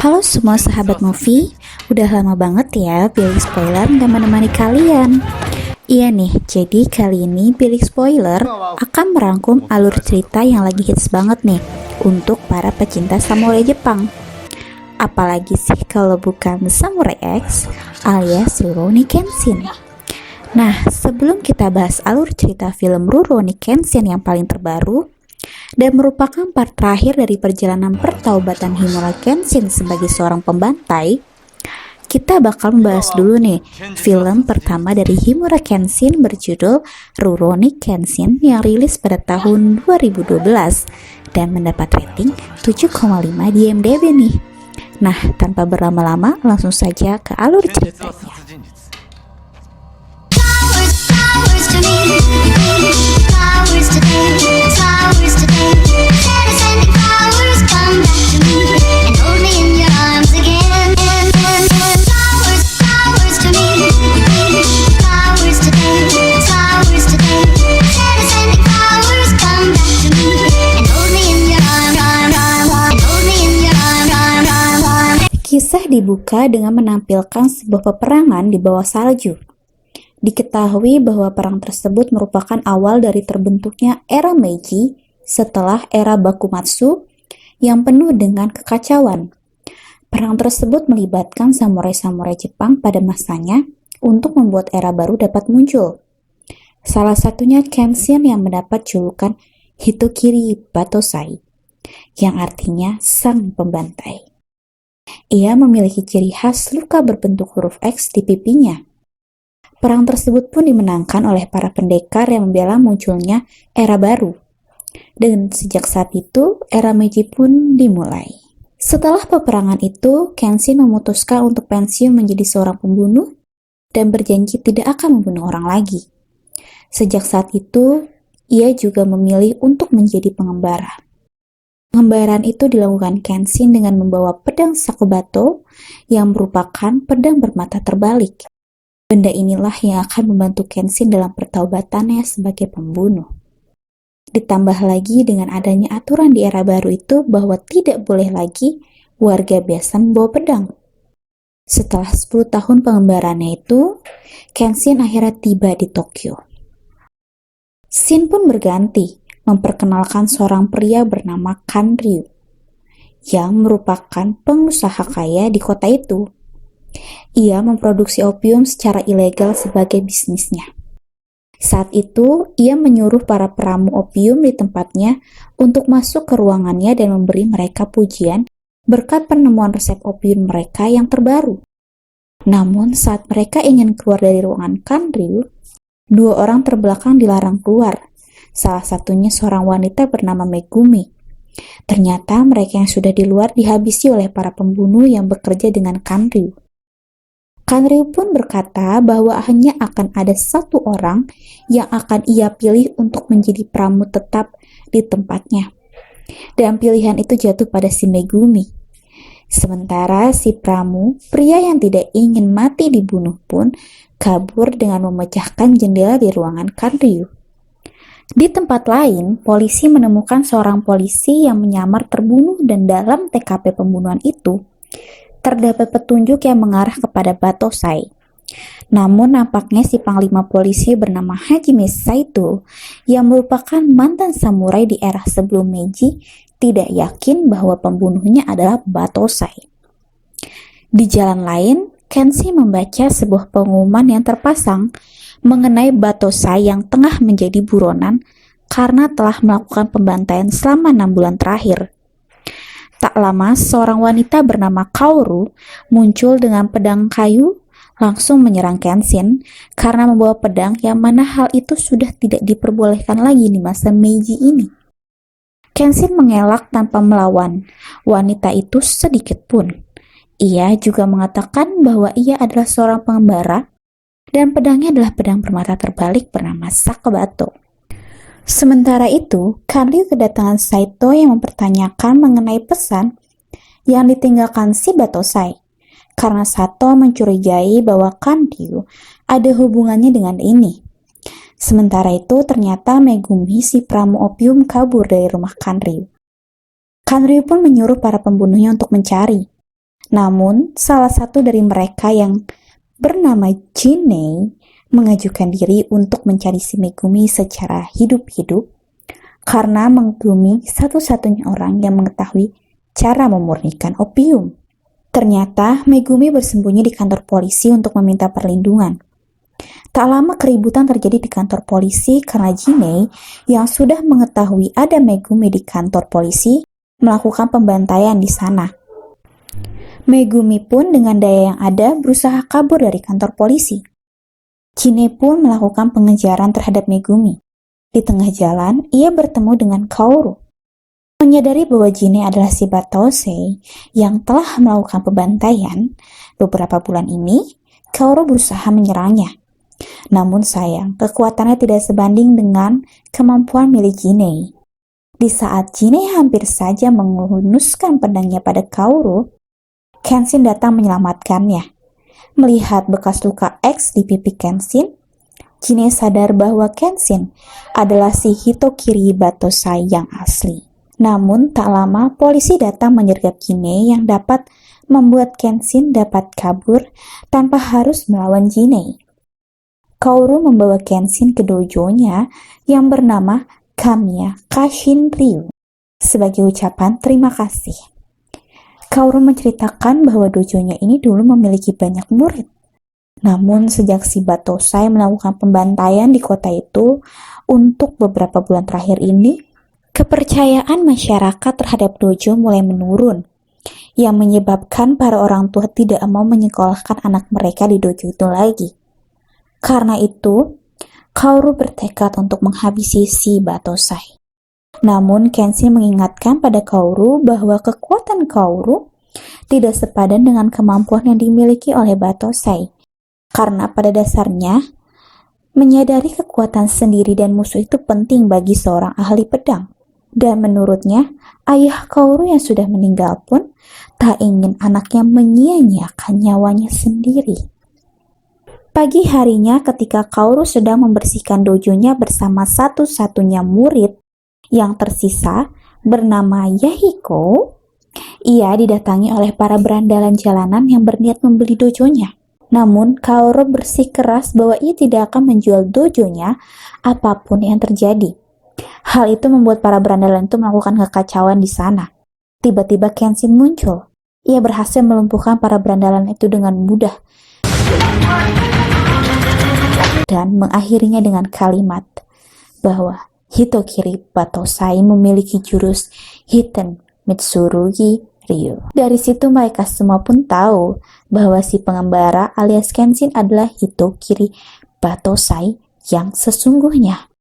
Halo semua sahabat movie, udah lama banget ya Billy Spoiler gak menemani kalian. Iya nih, jadi kali ini Billy Spoiler akan merangkum alur cerita yang lagi hits banget nih untuk para pecinta samurai Jepang. Apalagi sih kalau bukan Samurai X alias Rurouni Kenshin. Nah, sebelum kita bahas alur cerita film Rurouni Kenshin yang paling terbaru dan merupakan part terakhir dari perjalanan pertaubatan Himura Kenshin sebagai seorang pembantai, kita bakal membahas dulu nih film pertama dari Himura Kenshin berjudul Rurouni Kenshin yang rilis pada tahun 2012 dan mendapat rating 7,5 di IMDb nih. Nah, tanpa berlama-lama langsung saja ke alur ceritanya. Kisah dibuka dengan menampilkan sebuah peperangan di bawah salju. Diketahui bahwa perang tersebut merupakan awal dari terbentuknya era Meiji setelah era Bakumatsu yang penuh dengan kekacauan. Perang tersebut melibatkan samurai-samurai Jepang pada masanya untuk membuat era baru dapat muncul. Salah satunya Kenshin yang mendapat julukan Hitokiri Batosai, yang artinya sang pembantai. Ia memiliki ciri khas luka berbentuk huruf X di pipinya. Perang tersebut pun dimenangkan oleh para pendekar yang membela munculnya era baru. Dan sejak saat itu, era Meiji pun dimulai. Setelah peperangan itu, Kenshin memutuskan untuk pensiun menjadi seorang pembunuh dan berjanji tidak akan membunuh orang lagi. Sejak saat itu, ia juga memilih untuk menjadi pengembara. Pengembaraan itu dilakukan Kenshin dengan membawa pedang Sakubato yang merupakan pedang bermata terbalik. Benda inilah yang akan membantu Kenshin dalam pertaubatannya sebagai pembunuh. Ditambah lagi dengan adanya aturan di era baru itu bahwa tidak boleh lagi warga biasa membawa pedang. Setelah 10 tahun pengembaraannya itu, Kenshin akhirnya tiba di Tokyo. Scene pun berganti, memperkenalkan seorang pria bernama Kanryu, yang merupakan pengusaha kaya di kota itu. Ia memproduksi opium secara ilegal sebagai bisnisnya. Saat itu, ia menyuruh para peramu opium di tempatnya untuk masuk ke ruangannya dan memberi mereka pujian berkat penemuan resep opium mereka yang terbaru. Namun, saat mereka ingin keluar dari ruangan Kanryu, 2 orang terbelakang dilarang keluar. Salah satunya seorang wanita bernama Megumi. Ternyata mereka yang sudah di luar dihabisi oleh para pembunuh yang bekerja dengan Kanryu. Kanryu pun berkata bahwa hanya akan ada 1 orang yang akan ia pilih untuk menjadi pramu tetap di tempatnya. Dan pilihan itu jatuh pada si Megumi. Sementara si pramu, pria yang tidak ingin mati dibunuh pun kabur dengan memecahkan jendela di ruangan Kanryu. Di tempat lain, polisi menemukan seorang polisi yang menyamar terbunuh dan dalam TKP pembunuhan itu terdapat petunjuk yang mengarah kepada Batosai. Namun nampaknya si panglima polisi bernama Hajime Saito yang merupakan mantan samurai di era sebelum Meiji tidak yakin bahwa pembunuhnya adalah Batosai. Di jalan lain, Kenshin membaca sebuah pengumuman yang terpasang mengenai Batosai yang tengah menjadi buronan karena telah melakukan pembantaian selama 6 bulan terakhir. Tak lama, seorang wanita bernama Kaoru muncul dengan pedang kayu langsung menyerang Kenshin karena membawa pedang yang mana hal itu sudah tidak diperbolehkan lagi di masa Meiji ini. Kenshin mengelak tanpa melawan wanita itu sedikit pun. Ia juga mengatakan bahwa ia adalah seorang pengembara dan pedangnya adalah pedang bermata terbalik bernama Sakubato. Sementara itu, Kanryu kedatangan Saito yang mempertanyakan mengenai pesan yang ditinggalkan si Batosai, karena Sato mencurigai bahwa Kanryu ada hubungannya dengan ini. Sementara itu, ternyata Megumi si pramu opium kabur dari rumah Kanryu. Kanryu pun menyuruh para pembunuhnya untuk mencari. Namun, salah satu dari mereka yang bernama Jinei mengajukan diri untuk mencari si Megumi secara hidup-hidup karena Megumi satu-satunya orang yang mengetahui cara memurnikan opium. Ternyata Megumi bersembunyi di kantor polisi untuk meminta perlindungan. Tak lama keributan terjadi di kantor polisi karena Jinei yang sudah mengetahui ada Megumi di kantor polisi melakukan pembantaian di sana. Megumi pun dengan daya yang ada berusaha kabur dari kantor polisi. Jinei pun melakukan pengejaran terhadap Megumi. Di tengah jalan, ia bertemu dengan Kaoru. Menyadari bahwa Jinei adalah si Batosei yang telah melakukan pembantaian beberapa bulan ini, Kaoru berusaha menyerangnya. Namun sayang, kekuatannya tidak sebanding dengan kemampuan milik Jinei. Di saat Jinei hampir saja menghunuskan pedangnya pada Kaoru, Kenshin datang menyelamatkannya. Melihat bekas luka X di pipi Kenshin, Jinei sadar bahwa Kenshin adalah si Hitokiri Batosai yang asli. Namun tak lama polisi datang menyergap Jinei yang dapat membuat Kenshin dapat kabur tanpa harus melawan Jinei. Kaoru membawa Kenshin ke dojo-nya yang bernama Kamiya Kashin Ryu sebagai ucapan terima kasih. Kaoru menceritakan bahwa dojo-nya ini dulu memiliki banyak murid. Namun sejak si Batosai melakukan pembantaian di kota itu untuk beberapa bulan terakhir ini, kepercayaan masyarakat terhadap dojo mulai menurun, yang menyebabkan para orang tua tidak mau menyekolahkan anak mereka di dojo itu lagi. Karena itu, Kaoru bertekad untuk menghabisi si Batosai. Namun Kenshin mengingatkan pada Kaoru bahwa kekuatan Kaoru tidak sepadan dengan kemampuan yang dimiliki oleh Batosai. Karena pada dasarnya, menyadari kekuatan sendiri dan musuh itu penting bagi seorang ahli pedang. Dan menurutnya, ayah Kaoru yang sudah meninggal pun tak ingin anaknya menyia-nyiakan nyawanya sendiri. Pagi harinya ketika Kaoru sedang membersihkan dojonya bersama satu-satunya murid yang tersisa bernama Yahiko, ia didatangi oleh para berandalan jalanan yang berniat membeli dojonya. Namun, Kaoru bersikeras bahwa ia tidak akan menjual dojonya apapun yang terjadi. Hal itu membuat para berandalan itu melakukan kekacauan di sana. Tiba-tiba Kenshin muncul. Ia berhasil melumpuhkan para berandalan itu dengan mudah dan mengakhirinya dengan kalimat bahwa Hitokiri Batosai memiliki jurus Hiten Mitsurugi Ryu. Dari situ mereka semua pun tahu bahwa si pengembara alias Kenshin adalah Hitokiri Batosai yang sesungguhnya.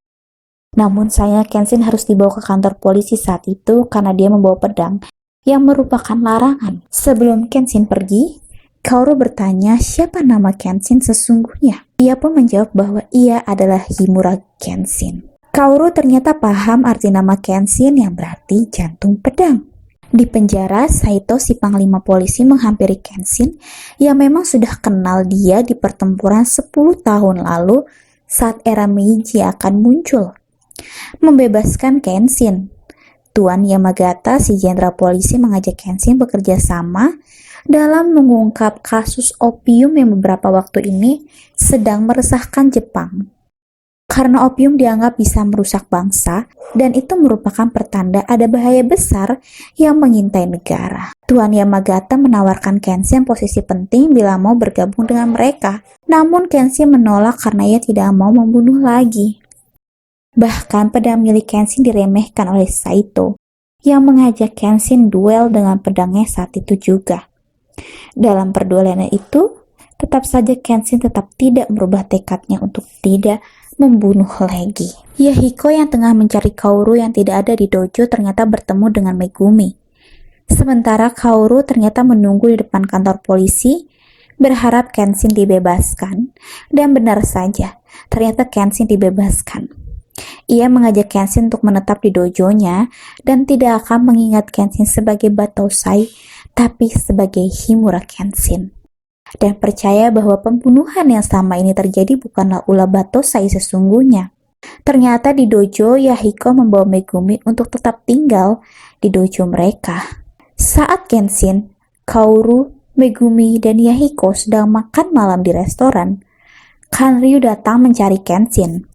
Namun sayangnya Kenshin harus dibawa ke kantor polisi saat itu karena dia membawa pedang yang merupakan larangan. Sebelum Kenshin pergi, Kaoru bertanya siapa nama Kenshin sesungguhnya. Ia pun menjawab bahwa ia adalah Himura Kenshin. Kaoru ternyata paham arti nama Kenshin yang berarti jantung pedang. Di penjara, Saito si panglima polisi menghampiri Kenshin yang memang sudah kenal dia di pertempuran 10 tahun lalu saat era Meiji akan muncul. Membebaskan Kenshin. Tuan Yamagata si jenderal polisi mengajak Kenshin bekerja sama dalam mengungkap kasus opium yang beberapa waktu ini sedang meresahkan Jepang. Karena opium dianggap bisa merusak bangsa, dan itu merupakan pertanda ada bahaya besar yang mengintai negara. Tuan Yamagata menawarkan Kenshin posisi penting bila mau bergabung dengan mereka. Namun Kenshin menolak karena ia tidak mau membunuh lagi. Bahkan pedang milik Kenshin diremehkan oleh Saito, yang mengajak Kenshin duel dengan pedangnya saat itu juga. Dalam perduelan itu, tetap saja Kenshin tetap tidak merubah tekadnya untuk tidak membunuh lagi. Yahiko yang tengah mencari Kaoru yang tidak ada di dojo ternyata bertemu dengan Megumi. Sementara Kaoru ternyata menunggu di depan kantor polisi, berharap Kenshin dibebaskan, dan benar saja, ternyata Kenshin dibebaskan. Ia mengajak Kenshin untuk menetap di dojonya dan tidak akan mengingat Kenshin sebagai Batosai, tapi sebagai Himura Kenshin. Dan percaya bahwa pembunuhan yang sama ini terjadi bukanlah ulah Batosai sesungguhnya. Ternyata di dojo, Yahiko membawa Megumi untuk tetap tinggal di dojo mereka. Saat Kenshin, Kaoru, Megumi dan Yahiko sedang makan malam di restoran, Kanryu datang mencari Kenshin.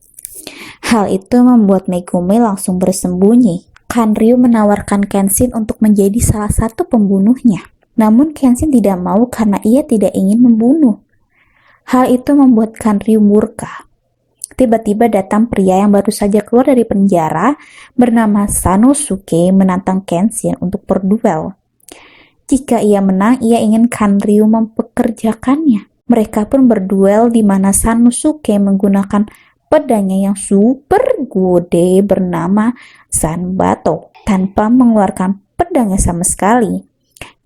Hal itu membuat Megumi langsung bersembunyi. Kanryu menawarkan Kenshin untuk menjadi salah satu pembunuhnya. Namun Kenshin tidak mau karena ia tidak ingin membunuh. Hal itu membuat Kanryu murka. Tiba-tiba datang pria yang baru saja keluar dari penjara bernama Sanosuke menantang Kenshin untuk berduel. Jika ia menang, ia ingin Kanryu mempekerjakannya. Mereka pun berduel di mana Sanosuke menggunakan pedangnya yang super gede bernama Zanbato tanpa mengeluarkan pedangnya sama sekali.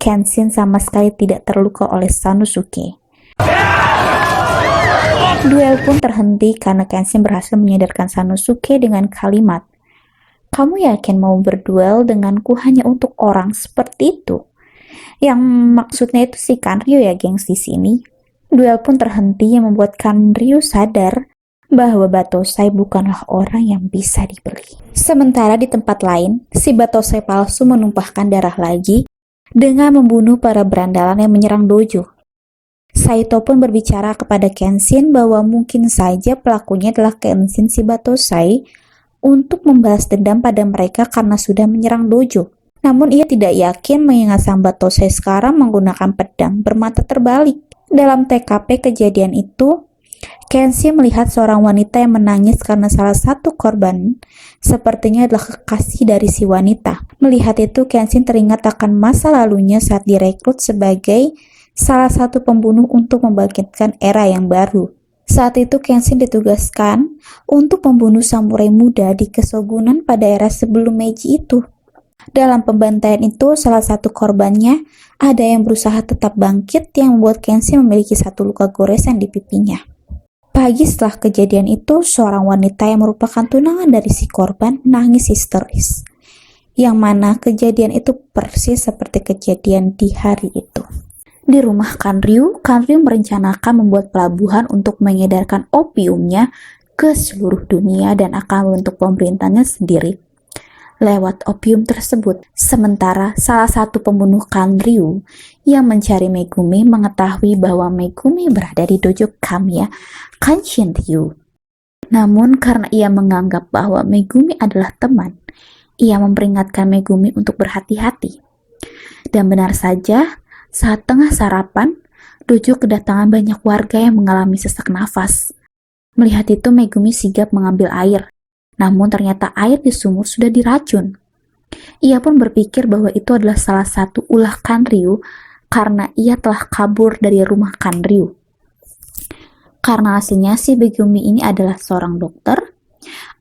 Kenshin sama sekali tidak terluka oleh Sanosuke. Duel pun terhenti karena Kenshin berhasil menyadarkan Sanosuke dengan kalimat, "Kamu yakin mau berduel denganku hanya untuk orang seperti itu?" Yang maksudnya itu si Kanryu ya gengs di sini. Duel pun terhenti yang membuat Kanryu sadar bahwa Batosai bukanlah orang yang bisa dibeli. Sementara di tempat lain, si Batosai palsu menumpahkan darah lagi dengan membunuh para berandalan yang menyerang dojo. Saito pun berbicara kepada Kenshin bahwa mungkin saja pelakunya adalah Kenshin si Batosai untuk membalas dendam pada mereka karena sudah menyerang dojo. Namun ia tidak yakin mengingat sang Batosai sekarang menggunakan pedang bermata terbalik. Dalam TKP kejadian itu, Kenshin melihat seorang wanita yang menangis karena salah satu korban sepertinya adalah kekasih dari si wanita. Melihat itu, Kenshin teringat akan masa lalunya saat direkrut sebagai salah satu pembunuh untuk membangkitkan era yang baru. Saat itu Kenshin ditugaskan untuk membunuh samurai muda di kesogunan pada era sebelum Meiji itu. Dalam pembantaian itu, salah satu korbannya ada yang berusaha tetap bangkit yang membuat Kenshin memiliki satu luka goresan di pipinya. Pagi setelah kejadian itu, seorang wanita yang merupakan tunangan dari si korban nangis histeris. Yang mana kejadian itu persis seperti kejadian di hari itu. Di rumah Kanryu merencanakan membuat pelabuhan untuk mengedarkan opiumnya ke seluruh dunia dan akan membentuk pemerintahnya sendiri lewat opium tersebut. Sementara salah satu pembunuh Kanryu yang mencari Megumi mengetahui bahwa Megumi berada di dojo Kamiya Kanshin-ryu. Namun karena ia menganggap bahwa Megumi adalah teman, ia memperingatkan Megumi untuk berhati-hati. Dan benar saja, saat tengah sarapan, dojo kedatangan banyak warga yang mengalami sesak nafas. Melihat itu, Megumi sigap mengambil air. Namun ternyata air di sumur sudah diracun. Ia pun berpikir bahwa itu adalah salah satu ulah Kanryu karena ia telah kabur dari rumah Kanryu. Karena aslinya si Megumi ini adalah seorang dokter,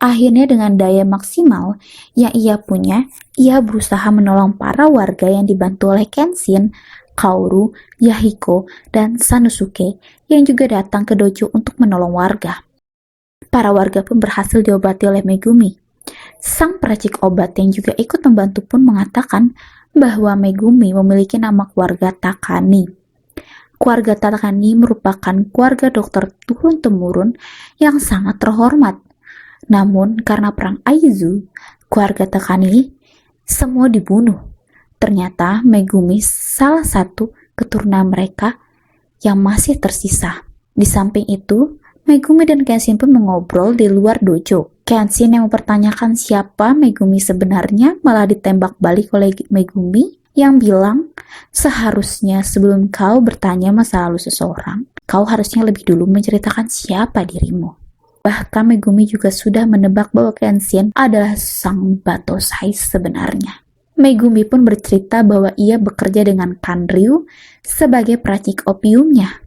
akhirnya dengan daya maksimal yang ia punya, ia berusaha menolong para warga yang dibantu oleh Kenshin, Kaoru, Yahiko, dan Sanosuke yang juga datang ke dojo untuk menolong warga. Para warga pun berhasil diobati oleh Megumi. Sang peracik obat yang juga ikut membantu pun mengatakan bahwa Megumi memiliki nama keluarga Takani. Keluarga Takani merupakan keluarga dokter turun-temurun yang sangat terhormat. Namun karena perang Aizu, keluarga Takani semua dibunuh. Ternyata Megumi salah satu keturunan mereka yang masih tersisa. Di samping itu, Megumi dan Kenshin pun mengobrol di luar dojo. Kenshin yang mempertanyakan siapa Megumi sebenarnya malah ditembak balik oleh Megumi yang bilang, seharusnya sebelum kau bertanya masa lalu seseorang, kau harusnya lebih dulu menceritakan siapa dirimu. Bahkan Megumi juga sudah menebak bahwa Kenshin adalah sang Batosai sebenarnya. Megumi pun bercerita bahwa ia bekerja dengan Kanryu sebagai peracik opiumnya,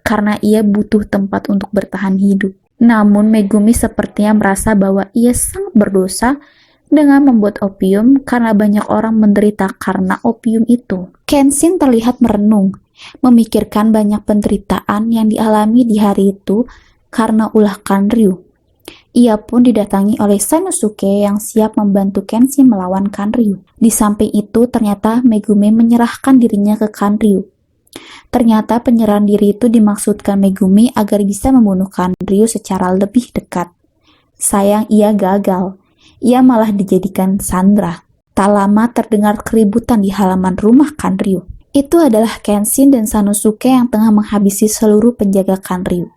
karena ia butuh tempat untuk bertahan hidup. Namun Megumi sepertinya merasa bahwa ia sangat berdosa dengan membuat opium karena banyak orang menderita karena opium itu. Kenshin terlihat merenung, memikirkan banyak penderitaan yang dialami di hari itu karena ulah Kanryu. Ia pun didatangi oleh Sanosuke yang siap membantu Kenshin melawan Kanryu. Di samping itu, ternyata Megumi menyerahkan dirinya ke Kanryu. Ternyata penyerahan diri itu dimaksudkan Megumi agar bisa membunuh Kanryu secara lebih dekat. Sayang ia gagal. Ia malah dijadikan sandera. Tak lama terdengar keributan di halaman rumah Kanryu. Itu adalah Kenshin dan Sanosuke yang tengah menghabisi seluruh penjaga Kanryu.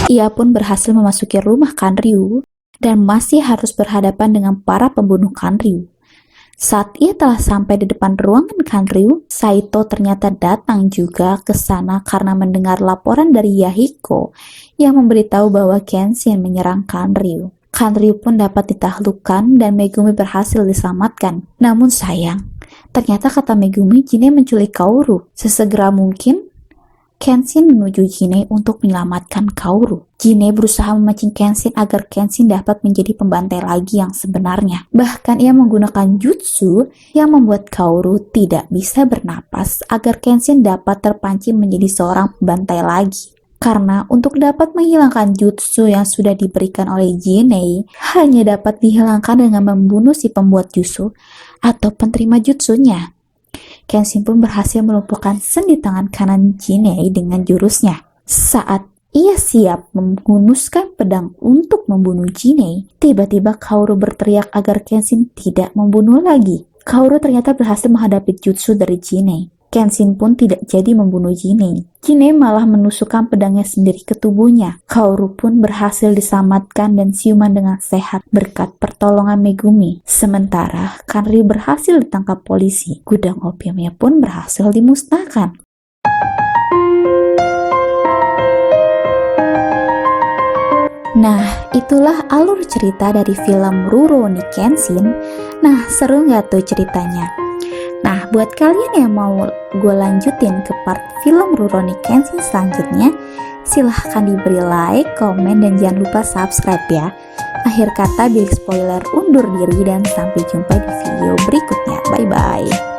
Ia pun berhasil memasuki rumah Kanryu dan masih harus berhadapan dengan para pembunuh Kanryu. Saat ia telah sampai di depan ruangan Kanryu, Saito ternyata datang juga ke sana karena mendengar laporan dari Yahiko yang memberitahu bahwa Kenshin menyerang Kanryu. Kanryu pun dapat ditaklukkan dan Megumi berhasil diselamatkan. Namun sayang, ternyata kata Megumi, Jinei menculik Kaoru. Sesegera mungkin, Kenshin menuju Jinei untuk menyelamatkan Kaoru. Jinei berusaha memancing Kenshin agar Kenshin dapat menjadi pembantai lagi yang sebenarnya. Bahkan ia menggunakan jutsu yang membuat Kaoru tidak bisa bernapas agar Kenshin dapat terpancing menjadi seorang pembantai lagi. Karena untuk dapat menghilangkan jutsu yang sudah diberikan oleh Jinei hanya dapat dihilangkan dengan membunuh si pembuat jutsu atau penerima jutsunya. Kenshin pun berhasil melumpuhkan sendi tangan kanan Jinei dengan jurusnya. Saat ia siap menghunuskan pedang untuk membunuh Jinei, tiba-tiba Kaoru berteriak agar Kenshin tidak membunuh lagi. Kaoru ternyata berhasil menghadapi jutsu dari Jinei. Kenshin pun tidak jadi membunuh Jinei. Jinei malah menusukkan pedangnya sendiri ke tubuhnya. Kaoru pun berhasil diselamatkan dan siuman dengan sehat berkat pertolongan Megumi. Sementara Kanryu berhasil ditangkap polisi. Gudang opiumnya pun berhasil dimusnahkan. Nah, itulah alur cerita dari film Rurouni Kenshin. Nah, seru nggak tuh ceritanya? Nah, buat kalian yang mau gue lanjutin ke part film Rurouni Kenshin selanjutnya, silahkan diberi like, komen, dan jangan lupa subscribe ya. Akhir kata, Big Spoiler undur diri dan sampai jumpa di video berikutnya. Bye-bye.